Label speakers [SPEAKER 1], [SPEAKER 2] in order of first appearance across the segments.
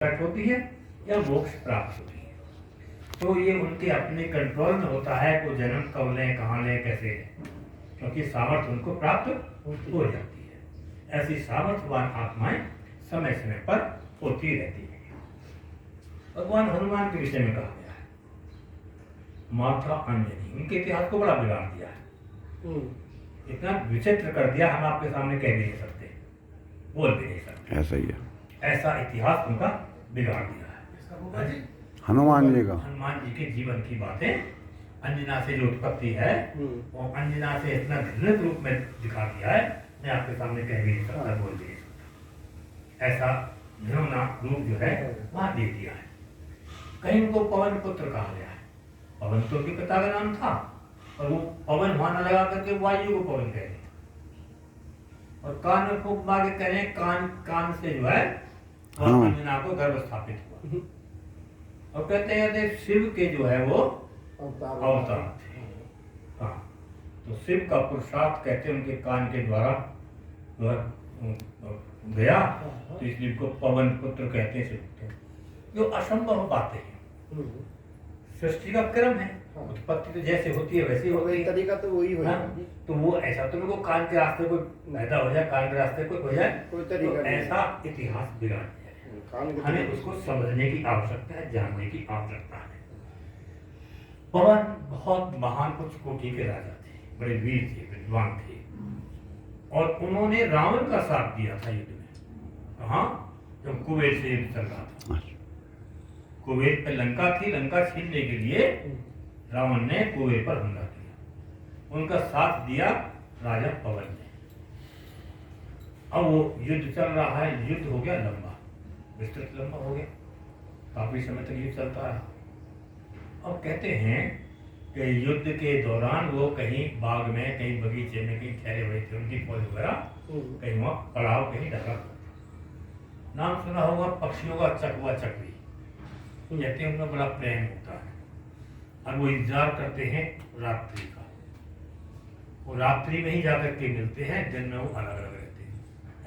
[SPEAKER 1] प्रकट होती है या मोक्ष प्राप्त होती है। तो ये उनके अपने कंट्रोल में होता है को जन्म कब लें, कहाँ लें, कैसे लें, क्योंकि सामर्थ्य उनको प्राप्त हो जाती है। ऐसी सामर्थ्यवान आत्माएं समय समय पर होती रहती है। भगवान हनुमान के विषय में कहा गया है, माता अंजनी, उनके इतिहास को बड़ा बिगाड़ दिया है, इतना विचित्र कर दिया, हम आपके सामने कह भी नहीं सकते, बोल भी नहीं सकते।
[SPEAKER 2] ऐसा ही है,
[SPEAKER 1] ऐसा इतिहास उनका बिगाड़ दिया है।
[SPEAKER 2] हनुमान जी का,
[SPEAKER 1] हनुमान जी के जीवन की बातें, अंजना से जो उत्पत्ति है वो अंजना से इतना घृणित रूप में दिखा दिया है, मैं आपके सामने कह भी नहीं सकता, बोल भी नहीं सकता। ऐसा घृणा रूप जो है वहां दे दिया है। कहीं उनको पवन पुत्र कहा गया है। पवन तो उनके पिता का नाम था, और वो पवन वहां न लगा करके वायु को पवन कह रहे, और कान में फूंक मार के कह रहे, कान से जो है अंजना को गर्भ स्थापित हुआ। और कहते हैं शिव के जो है वो अवतार थे। हाँ, तो शिव का पुरुषार्थ कहते हैं उनके कान के द्वारा गया, तो इसलिए उनको पवन पुत्र कहते हैं शिव को, जो असंभव बातें हैं। सृष्टि का क्रम है, उत्पत्ति तो जैसे होती है वैसे होती है, तरीका तो वही हो। तो वो ऐसा तो उनको कान के रास्ते कोई पैदा हो जाए, कान के रास्ते कोई हो जाए, कोई तरीका तो ऐसा इतिहास बिगाड़ दिया है। हमें उसको समझने की आवश्यकता है, जानने की आवश्यकता है। पवन बहुत महान उच्च कोटि के राजा थे, बड़े वीर थे, विद्वान थे, और उन्होंने रावण का साथ दिया था युद्ध में। कहाँ? जब कुबेर से युद्ध चल रहा था, कुबेर पे लंका थी, लंका छीनने के लिए रावण ने कुबेर पर हमला किया, उनका साथ दिया राजा पवन ने। अब वो युद्ध चल रहा है, युद्ध हो गया लंबा, विस्तृत लंबा हो गया, काफी समय तक युद्ध चलता है। अब कहते हैं कि युद्ध के दौरान वो कहीं बाग में, कहीं बगीचे में कहीं ठहरे हुए थे, उनकी फौज वगैरह कहीं वहाँ पड़ाव कहीं ढका हुआ था। नाम सुना होगा पक्षियों का चकवा चकवी, कहते हैं उनमें बड़ा प्रेम होता है, और वो इंतजार करते हैं रात्रि का। वो रात्रि में ही जाकर के मिलते हैं, दिन में वो अलग अलग रहते हैं,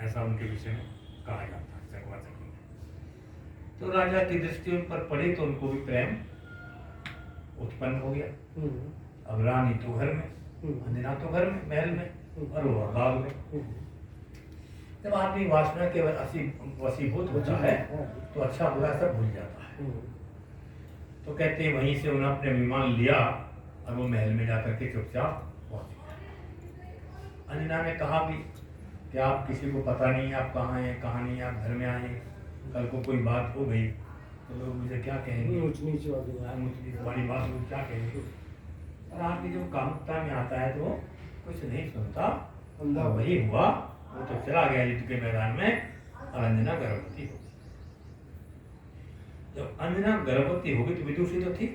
[SPEAKER 1] ऐसा उनके विषय में कहा जाता है चकवा चकवी। तो राजा की दृष्टि उन पर पड़ी तो उनको भी प्रेम उत्पन्न हो गया। अब रानी तो घर में, अंजना तो घर में, महल में, और वो बाग में। जब आदमी वासना के वशीभूत होता है तो अच्छा बुरा सब भूल जाता है। तो कहते हैं वहीं से उन्होंने अपने विमान लिया और वो महल में जाकर के चुपचाप पहुंच गया। अंजना ने कहा भी कि आप किसी को पता नहीं है आप कहाँ हैं, कहाँ नहीं, आप घर में आए, कल को कोई बात हो गई तो लोग मुझे क्या कहेंगे, ऊंच नीच वाली बात लोग क्या कहेंगे। और आदमी जब कामुकता में आता है तो कुछ नहीं सुनता, वही हुआ, वो तो चला गया युद्ध के मैदान में, और अंजना गर्भवती हो गई। जब अंजना गर्भवती हो गई तो विदुषी तो थी,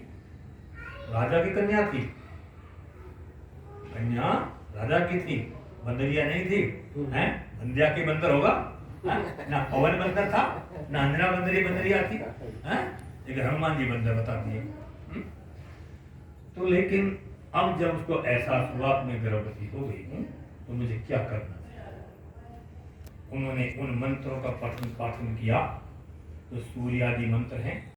[SPEAKER 1] राजा की कन्या थी, कन्या राजा की थी, बंदरिया नहीं थी, हैं? बंदिया के बंदर होगा, ना पवन बंदर था, ना अंजना बंदरिया थी, हैं? एक हनुमान जी बंदर बता दिए। तो लेकिन अब जब उसको एहसास हुआ मैं गर्भवती हो गई हूँ तो मुझे क्या करना है, उन्होंने उन मंत्रों का पठन पाठन किया, तो सूर्य आदि मंत्र हैं,